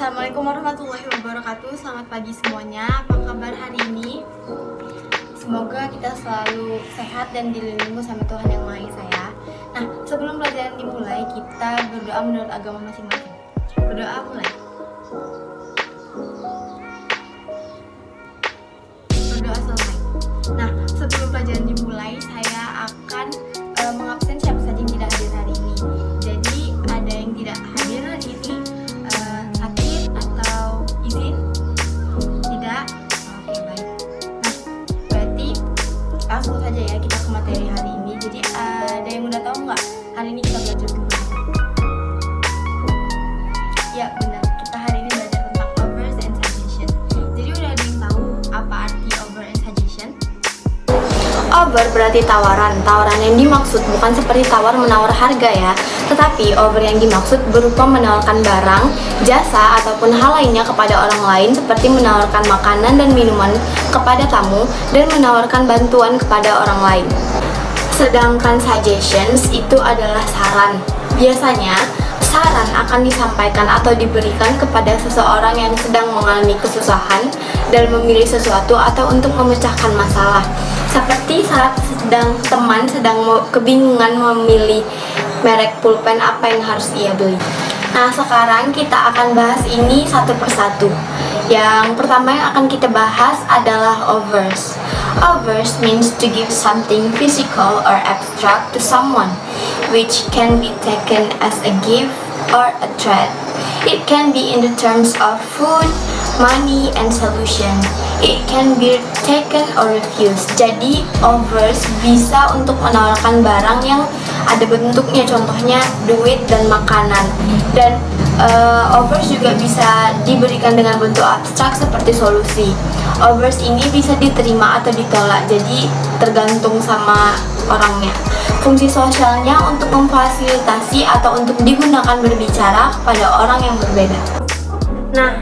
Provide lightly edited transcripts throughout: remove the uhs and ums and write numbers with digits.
Assalamualaikum warahmatullahi wabarakatuh. Selamat pagi semuanya. Apa kabar hari ini? Semoga kita selalu sehat dan dilindungi sama Tuhan Yang Maha Esa ya. Nah, sebelum pelajaran dimulai, kita berdoa menurut agama masing-masing. Berdoa mulai. Berdoa selesai. Nah, sebelum pelajaran dimulai, saya akan mengabsen siapa saja yang tidak hadir hari ini. Jadi, ada yang tidak hadir hari ini, sakit atau izin? Tidak? Oke, baik. Nah, berarti langsung saja ya kita ke materi hari ini. Jadi, ada yang udah tahu nggak hari ini kita belajar tentang? Ya, benar. Kita hari ini belajar tentang offers and suggestion. Jadi, udah ada yang tahu apa arti offer and suggestion? Offer berarti tawaran. Tawaran yang dimaksud bukan seperti tawar-menawar harga ya, tetapi offer yang dimaksud berupa menawarkan barang, jasa, ataupun hal lainnya kepada orang lain seperti menawarkan makanan dan minuman kepada tamu dan menawarkan bantuan kepada orang lain. Sedangkan suggestions itu adalah saran. Biasanya, saran akan disampaikan atau diberikan kepada seseorang yang sedang mengalami kesusahan dalam memilih sesuatu atau untuk memecahkan masalah. Seperti saat teman sedang kebingungan memilih merek pulpen apa yang harus ia beli. Nah, sekarang kita akan bahas ini satu persatu. Yang pertama yang akan kita bahas adalah offers. Offers means to give something physical or abstract to someone, which can be taken as a gift or a threat. It can be in the terms of food, money, and solution. It can be taken or refused. Jadi, offers bisa untuk menawarkan barang yang ada bentuknya, contohnya duit dan makanan. Dan offers juga bisa diberikan dengan bentuk abstrak seperti solusi. Offers ini bisa diterima atau ditolak, jadi tergantung sama orangnya. Fungsi sosialnya untuk memfasilitasi atau untuk digunakan berbicara kepada orang yang berbeda. Nah,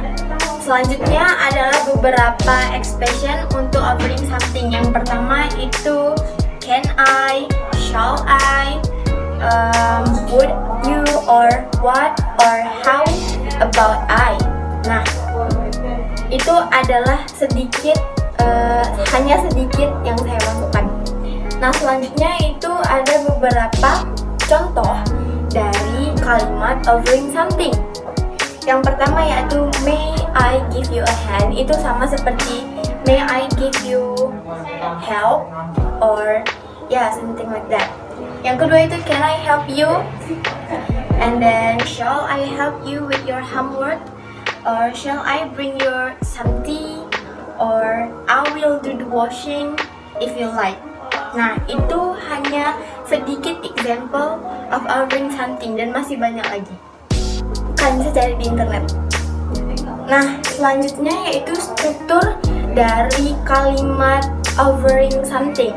selanjutnya adalah beberapa expression untuk offering something. Yang pertama itu can I, shall I, would you, or what, or how about I. Nah, itu adalah sedikit, hanya sedikit yang saya masukkan. Nah, selanjutnya itu ada beberapa contoh dari kalimat offering something. Yang pertama yaitu may I give you a hand. Itu sama seperti may I give you help, or something like that. Yang kedua itu can I help you, and then shall I help you with your homework, or shall I bring you some tea, or I will do the washing if you like. Nah, itu hanya sedikit example of offering something dan masih banyak lagi. Kalian bisa cari di internet. Nah, selanjutnya yaitu struktur dari kalimat offering something.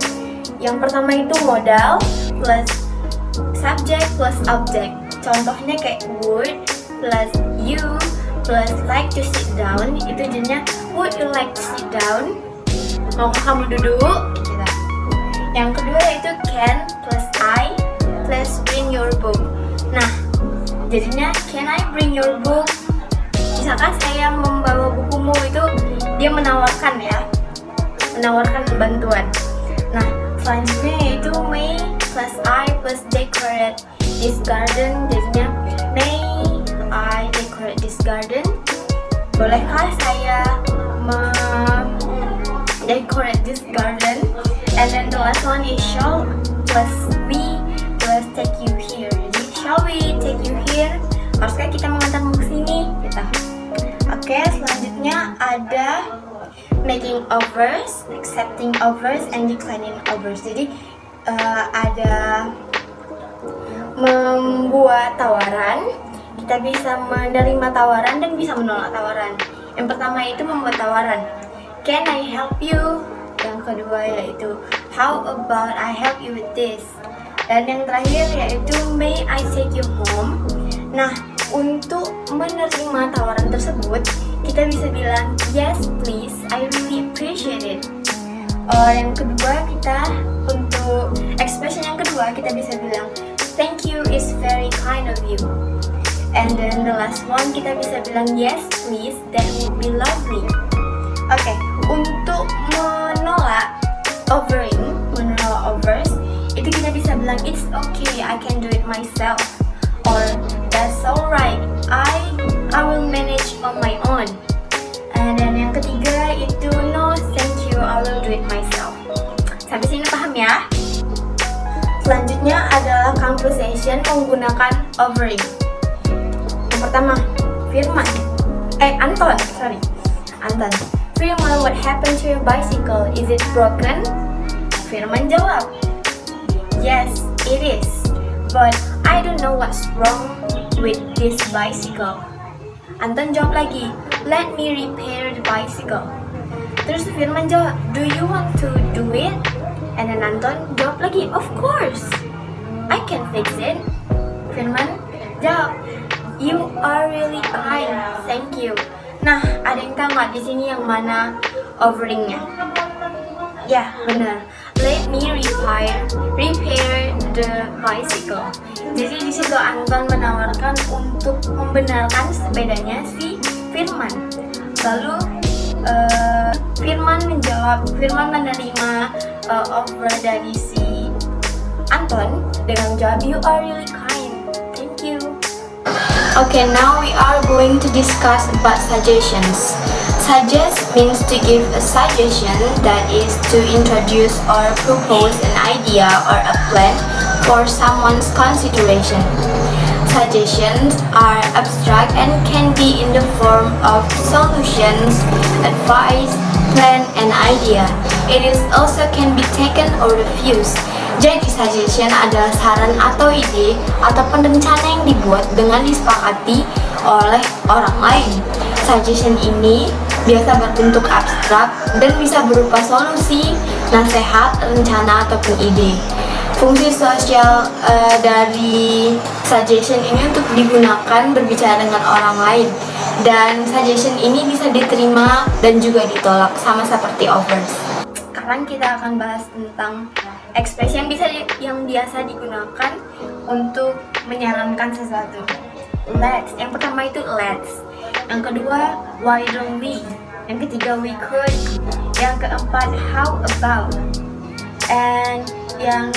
Yang pertama itu modal plus subject plus object. Contohnya kayak would plus you plus like to sit down. Itu jadinya would you like to sit down? Maukah kamu duduk? Gitu. Yang kedua yaitu can plus I plus bring your book. Nah, jadinya can I bring your book? Misalkan saya membawa bukumu, itu dia menawarkan ya, menawarkan bantuan. Nah, selanjutnya yaitu may plus I plus decorate this garden. Jadinya may I decorate this garden? Bolehkah saya decorate this garden? And then the last one is shall plus we plus take you here. Jadi shall we take you here? Haruskah kita mengantarmu ke sini? Gitu. Oke, selanjutnya ada making offers, accepting offers, and declining offers. Jadi ada membuat tawaran, kita bisa menerima tawaran dan bisa menolak tawaran. Yang pertama itu membuat tawaran, can I help you? Yang kedua yaitu how about I help you with this? Dan yang terakhir yaitu may I take you home? Nah, untuk menerima tawaran tersebut, kita bisa bilang yes please, I really appreciate it. Yang kedua, kita untuk expression yang kedua kita bisa bilang thank you is very kind of you. And then the last one kita bisa bilang yes please, that would be lovely. Oke, untuk menolak overs, itu kita bisa bilang it's okay, I can do it myself, or that's alright, I will manage on my own. And then yang ketiga itu no thank you, I will do it myself. Sampai sini paham ya? Selanjutnya adalah conversation menggunakan overing. Yang pertama, Anton. Firman, what happened to your bicycle? Is it broken? Firman jawab, yes, it is. But I don't know what's wrong with this bicycle. Anton jawab lagi, let me repair the bicycle. Terus Firman jawab, do you want to do it? And then Anton jawab lagi, of course, I can fix it. Firman jawab, you are really kind, thank you. Nah, ada yang tahu nggak di sini yang mana overingnya? Ya, benar. Let me repair the bicycle. Jadi di situ Anton menawarkan untuk membenarkan sepedanya si Firman. Lalu Firman menerima offer dari si Anton dengan jawab, you are really kind, thank you. Okay, now we are going to discuss about suggestions. Suggest means to give a suggestion, that is to introduce or propose an idea or a plan for someone's consideration. Suggestions are abstract and can be in the form of solutions, advice, plan, and idea. It is also can be taken or refused. Jadi suggestion adalah saran atau ide ataupun rencana yang dibuat dengan disepakati oleh orang lain. Suggestion ini biasa berbentuk abstrak dan bisa berupa solusi, nasihat, rencana ataupun ide. Fungsi sosial dari suggestion ini untuk digunakan berbicara dengan orang lain, dan suggestion ini bisa diterima dan juga ditolak sama seperti offers. Sekarang kita akan bahas tentang ekspresi yang biasa digunakan untuk menyarankan sesuatu. Let's. Yang pertama itu let's. Yang kedua, why don't we? Yang ketiga, we could. Yang keempat, how about? And yang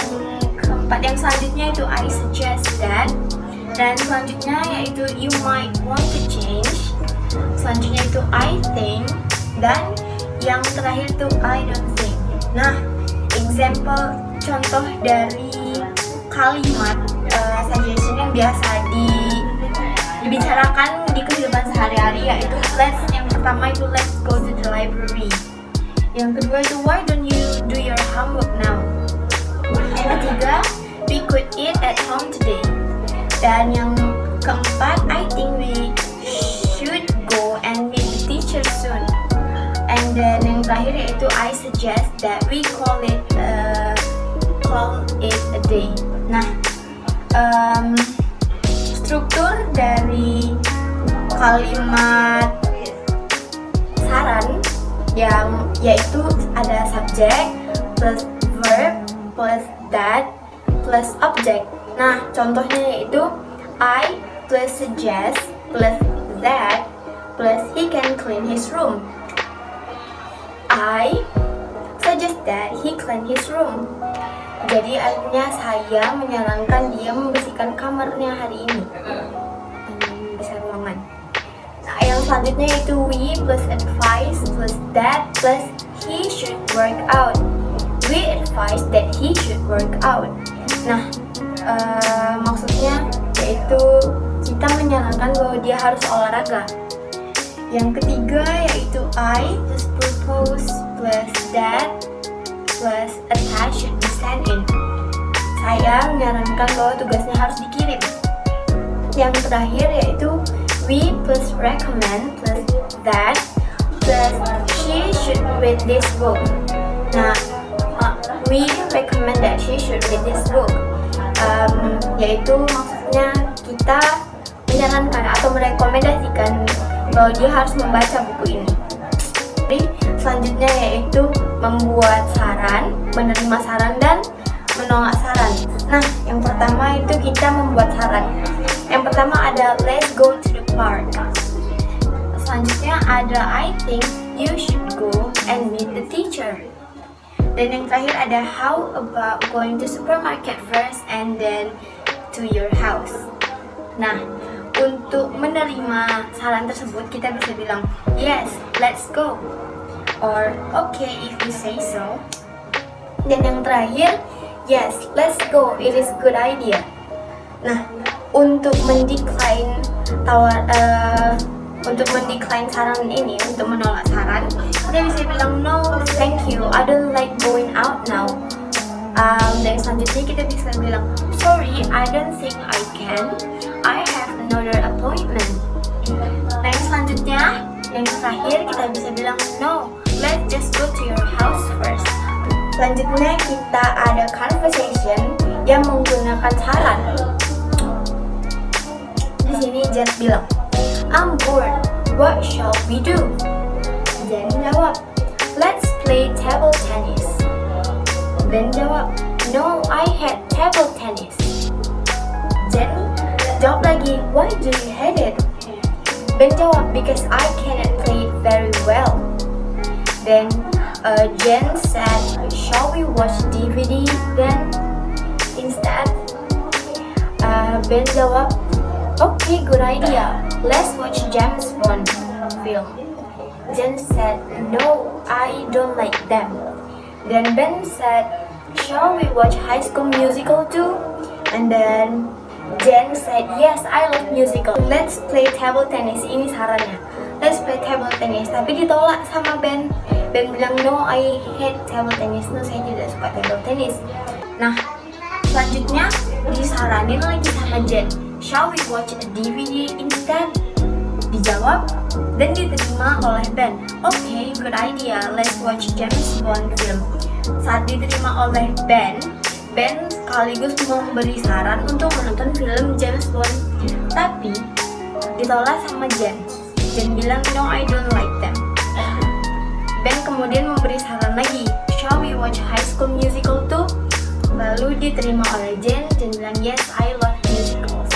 keempat, yang selanjutnya itu I suggest that. Dan selanjutnya yaitu you might want to change. Selanjutnya itu I think. Dan yang terakhir itu I don't think. Nah, example contoh dari kalimat suggestion yang biasa dibicarakan di kehidupan sehari-hari yaitu let's. Yang pertama itu let's go to the library. Yang kedua itu why don't you do your homework now? Yang ketiga, we could eat at home today. Dan yang keempat, I think we should go and meet the teacher soon. And then yang terakhir yaitu I suggest that we call it a day. Nah, struktur dari kalimat saran yang yaitu ada subject plus verb plus that plus object. Nah, contohnya yaitu I plus suggest plus that plus he can clean his room. I suggest that he clean his room. Jadi artinya saya menyarankan dia membersihkan kamarnya hari ini. Bisa ruangan. Nah, yang selanjutnya itu we plus advice plus that plus he should work out. We advise that he should work out. Nah, maksudnya yaitu kita menyarankan bahwa dia harus olahraga. Yang ketiga yaitu I plus propose plus that plus attach should be sent in. Saya menyarankan bahwa tugasnya harus dikirim. Yang terakhir yaitu we plus recommend plus that plus she should read this book. Nah, we recommend that she should read this book. Yaitu maksudnya kita menyarankan atau merekomendasikan bahwa dia harus membaca buku ini. Jadi selanjutnya yaitu membuat saran, menerima saran dan menolak saran. Nah, yang pertama itu kita membuat saran. Yang Yang pertama ada let's go to the park. Selanjutnya ada I think you should go and meet the teacher. Dan yang terakhir ada how about going to supermarket first and then to your house. Nah, untuk menerima saran tersebut kita bisa bilang yes, let's go, or okay if you say so. Dan yang terakhir, yes, let's go, it is good idea. Nah, untuk mendecline saran ini, untuk menolak saran, kita bisa bilang no, thank you, I don't like going out now. Dan selanjutnya kita bisa bilang sorry, I don't think I can, I have another appointment. Nah, yang selanjutnya, yang terakhir kita bisa bilang no, let's just go to your house first. Selanjutnya kita ada conversation yang menggunakan saran. Di sini Jen bilang, I'm bored, what shall we do? Jen jawab, let's play table tennis. Ben jawab, no, I hate table tennis. Jen jawab lagi, why do you hate it? Ben jawab, because I cannot play it very well. Then Jen said, shall we watch DVD then instead? Ben jawab, okay, good idea. Let's watch James Bond film. Jen said, no, I don't like them. Then Ben said, shall we watch High School Musical too? And then Jen said, yes, I love musical. Let's play table tennis. Ini sarannya. Let's play table tennis. Tapi ditolak sama Ben. Ben bilang, no, I hate table tennis. No, saya tidak suka table tennis. Nah, selanjutnya disaranin lagi sama Jen. Shall we watch a DVD instead? Dijawab dan diterima oleh Ben. Okay, good idea. Let's watch James Bond film. Saat diterima oleh Ben sekaligus memberi saran untuk menonton film James Bond. Tapi ditolak sama Jen. Jen bilang, no, I don't like them. Ben kemudian memberi saran lagi. Shall we watch High School Musical too? Lalu diterima oleh Jen bilang, yes, I love musicals.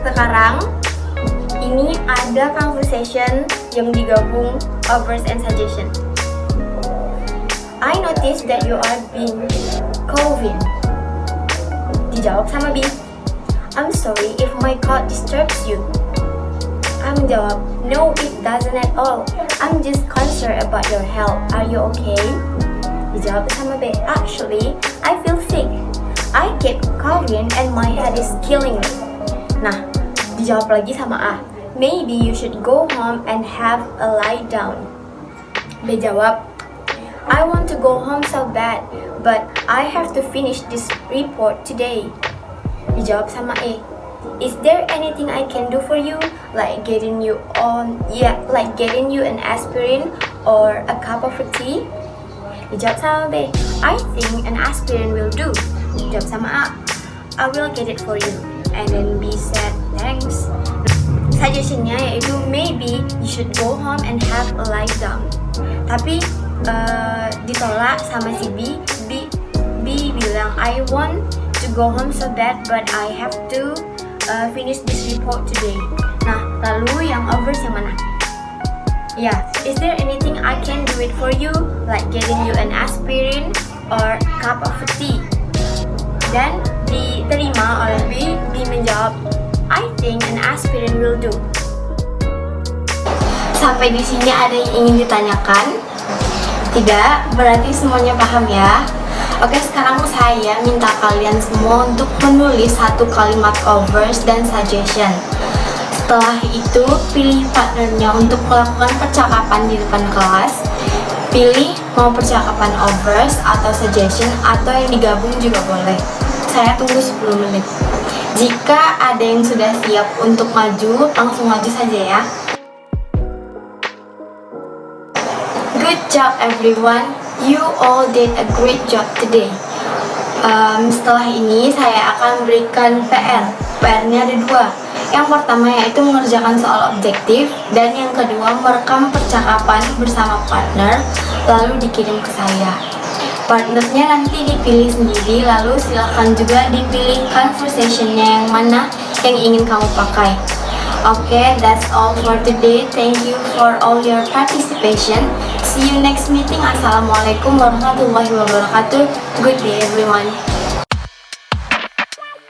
Sekarang ini ada conversation yang digabung offers and suggestion. I noticed that you are being Calvin. Dijawab sama B. I'm sorry if my call disturbs you. A menjawab, no, it doesn't at all. I'm just concerned about your health. Are you okay? Dijawab sama B. Actually, I feel sick. I keep coughing and my head is killing me. Nah, dijawab lagi sama A. Maybe you should go home and have a lie down. B jawab, I want to go home so bad, but I have to finish this report today. Dijawab sama A. Is there anything I can do for you, like getting you an aspirin or a cup of tea? Dijawab sama B. I think an aspirin will do. Dijawab sama A. I will get it for you. And then B said, thanks. Suggestionnya yaitu maybe you should go home and have a lie down. Tapi ditolak sama si B. B bilang, I want to go home so bad, but I have to finish this report today. Nah, lalu yang offers yang mana? Yeah, is there anything I can do it for you, like getting you an aspirin or cup of tea? Dan diterima oleh B menjawab, I think an aspirin will do. Sampai di sini ada yang ingin ditanyakan? Tidak, berarti semuanya paham ya. Oke, sekarang saya minta kalian semua untuk menulis satu kalimat offers dan suggestion. Setelah itu, pilih partnernya untuk melakukan percakapan di depan kelas. Pilih mau percakapan offers atau suggestion atau yang digabung juga boleh. Saya tunggu 10 menit. Jika ada yang sudah siap untuk maju, langsung maju saja ya. Good job everyone, you all did a great job today. Setelah ini saya akan berikan PR-nya ada 2. Yang pertama yaitu mengerjakan soal objektif, dan yang kedua merekam percakapan bersama partner lalu dikirim ke saya. Partnernya nanti dipilih sendiri, lalu silahkan juga dipilih conversationnya yang mana yang ingin kamu pakai. Okay, that's all for today. Thank you for all your participation. See you next meeting. Assalamualaikum warahmatullahi wabarakatuh. Good day everyone.